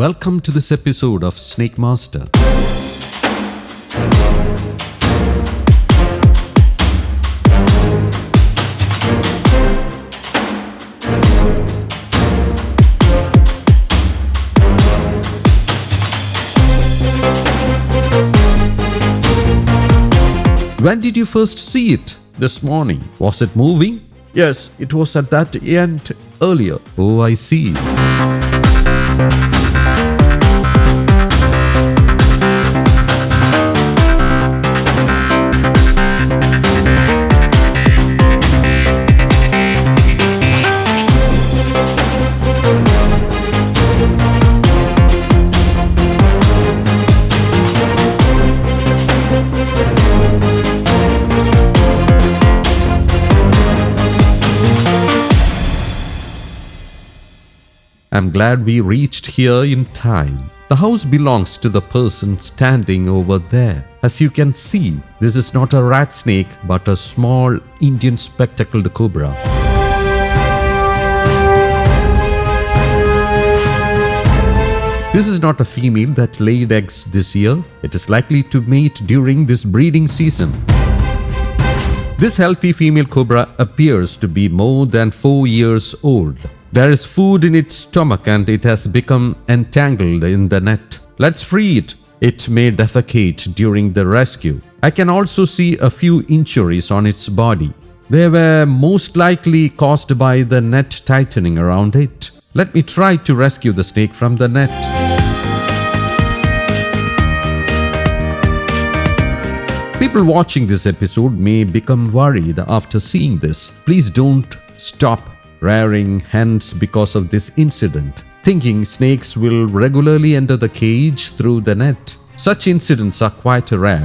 Welcome to this episode of Snakemaster. When did you first see it? This morning. Was it moving? Yes, it was at that end earlier. Oh, I see. I'm glad we reached here in time. The house belongs to the person standing over there. As you can see, this is not a rat snake but a small Indian spectacled cobra. This is not a female that laid eggs this year. It is likely to mate during this breeding season. This healthy female cobra appears to be more than 4 years old. There is food in its stomach and it has become entangled in the net. Let's free it. It may defecate during the rescue. I can also see a few injuries on its body. They were most likely caused by the net tightening around it. Let me try to rescue the snake from the net. People watching this episode may become worried after seeing this. Please don't stop rearing hens because of this incident, thinking snakes will regularly enter the cage through the net. Such incidents are quite rare.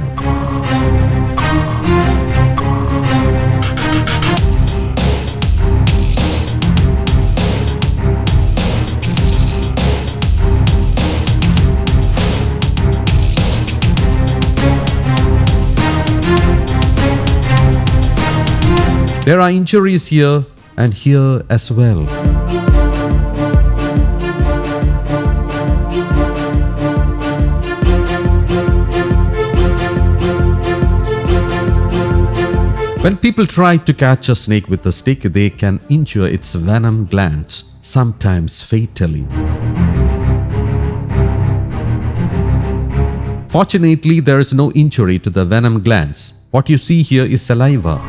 There are injuries here and here as well. When people try to catch a snake with a stick, they can injure its venom glands, sometimes fatally. Fortunately, there is no injury to the venom glands. What you see here is saliva.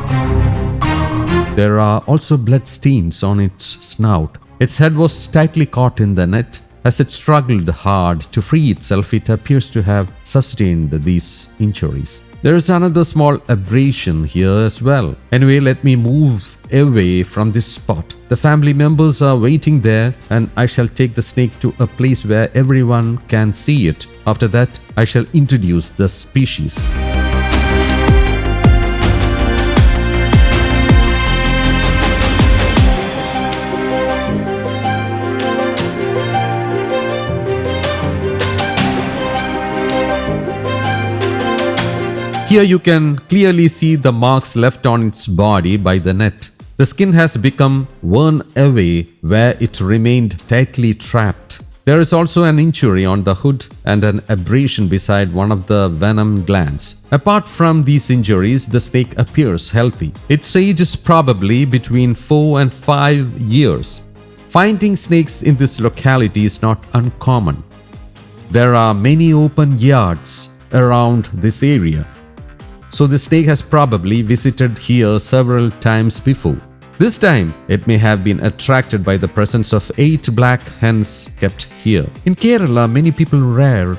There are also blood stains on its snout. Its head was tightly caught in the net. As it struggled hard to free itself, it appears to have sustained these injuries. There is another small abrasion here as well. Anyway, let me move away from this spot. The family members are waiting there and I shall take the snake to a place where everyone can see it. After that, I shall introduce the species. Here you can clearly see the marks left on its body by the net. The skin has become worn away where it remained tightly trapped. There is also an injury on the hood and an abrasion beside one of the venom glands. Apart from these injuries, the snake appears healthy. Its age is probably between 4 and 5 years. Finding snakes in this locality is not uncommon. There are many open yards around this area. So the snake has probably visited here several times before. This time, it may have been attracted by the presence of 8 black hens kept here. In Kerala, many people rear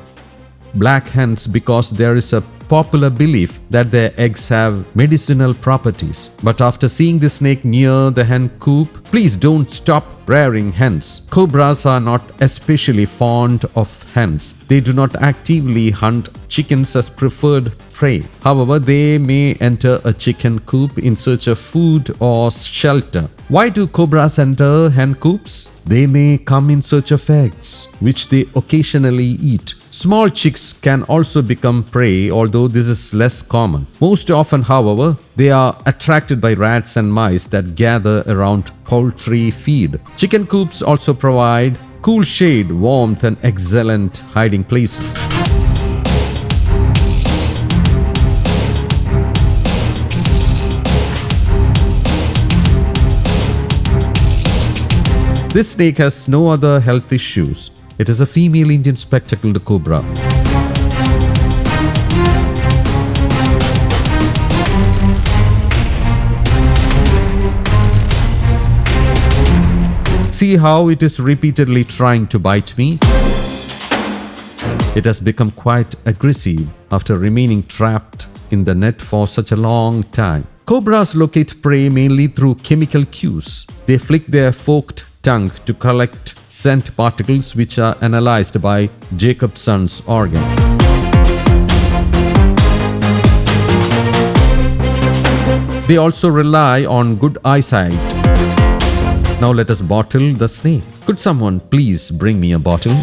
black hens because there is a popular belief that their eggs have medicinal properties. But after seeing the snake near the hen coop, please don't stop rearing hens. Cobras are not especially fond of hens. They do not actively hunt chickens as preferred prey. However, they may enter a chicken coop in search of food or shelter. Why do cobras enter hen coops? They may come in search of eggs, which they occasionally eat. Small chicks can also become prey, although this is less common. Most often, however, they are attracted by rats and mice that gather around poultry feed. Chicken coops also provide Cool shade, warmth, and excellent hiding places. This snake has no other health issues. It is a female Indian spectacled cobra. See how it is repeatedly trying to bite me? It has become quite aggressive after remaining trapped in the net for such a long time. Cobras locate prey mainly through chemical cues. They flick their forked tongue to collect scent particles which are analyzed by Jacobson's organ. They also rely on good eyesight. Now let us bottle the snake. Could someone please bring me a bottle?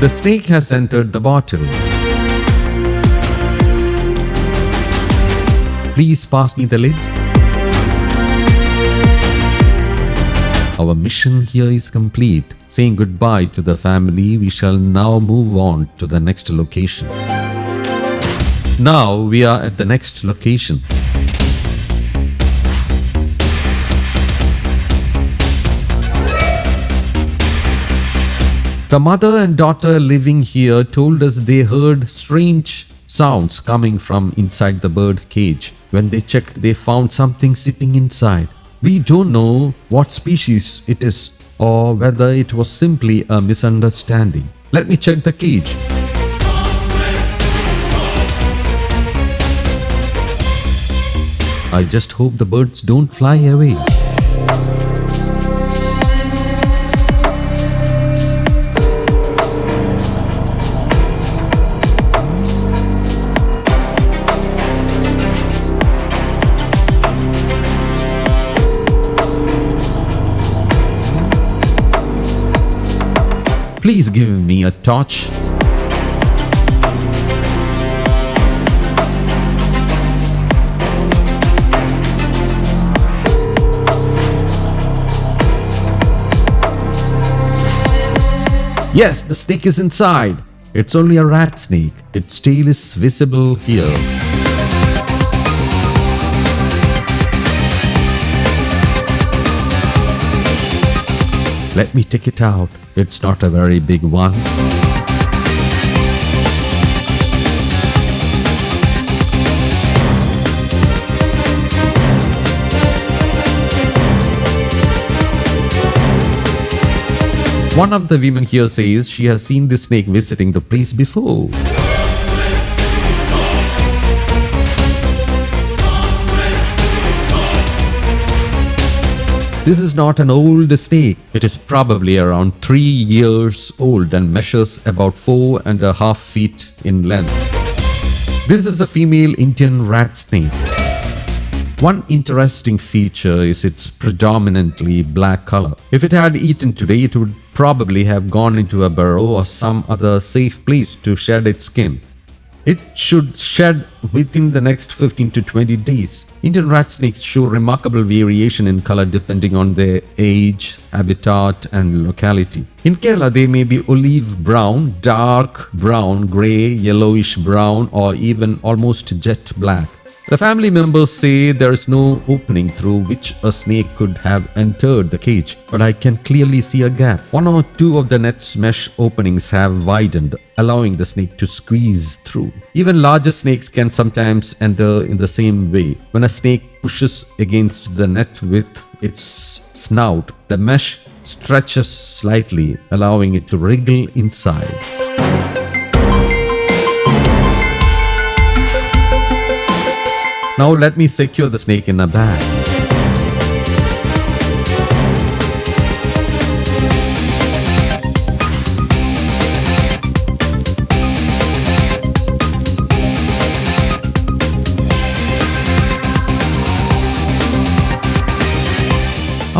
The snake has entered the bottle. Please pass me the lid. Our mission here is complete. Saying goodbye to the family, we shall now move on to the next location. Now we are at the next location. The mother and daughter living here told us they heard strange sounds coming from inside the bird cage. When they checked, they found something sitting inside. We don't know what species it is or whether it was simply a misunderstanding. Let me check the cage. I just hope the birds don't fly away. Please give me a torch. Yes, the snake is inside. It's only a rat snake. Its tail is visible here. Let me take it out. It's not a very big one. One of the women here says she has seen the snake visiting the place before. This is not an old snake. It is probably around 3 years old and measures about 4.5 feet in length. This is a female Indian rat snake. One interesting feature is its predominantly black color. If it had eaten today, it would probably have gone into a burrow or some other safe place to shed its skin. It should shed within the next 15 to 20 days. Indian rat snakes show remarkable variation in color depending on their age, habitat, and locality. In Kerala, they may be olive brown, dark brown, grey, yellowish brown, or even almost jet black. The family members say there is no opening through which a snake could have entered the cage, but I can clearly see a gap. 1 or 2 of the net's mesh openings have widened, allowing the snake to squeeze through. Even larger snakes can sometimes enter in the same way. When a snake pushes against the net with its snout, the mesh stretches slightly, allowing it to wriggle inside. Now let me secure the snake in a bag.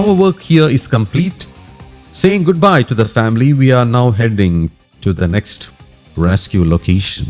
Our work here is complete. Saying goodbye to the family, we are now heading to the next rescue location.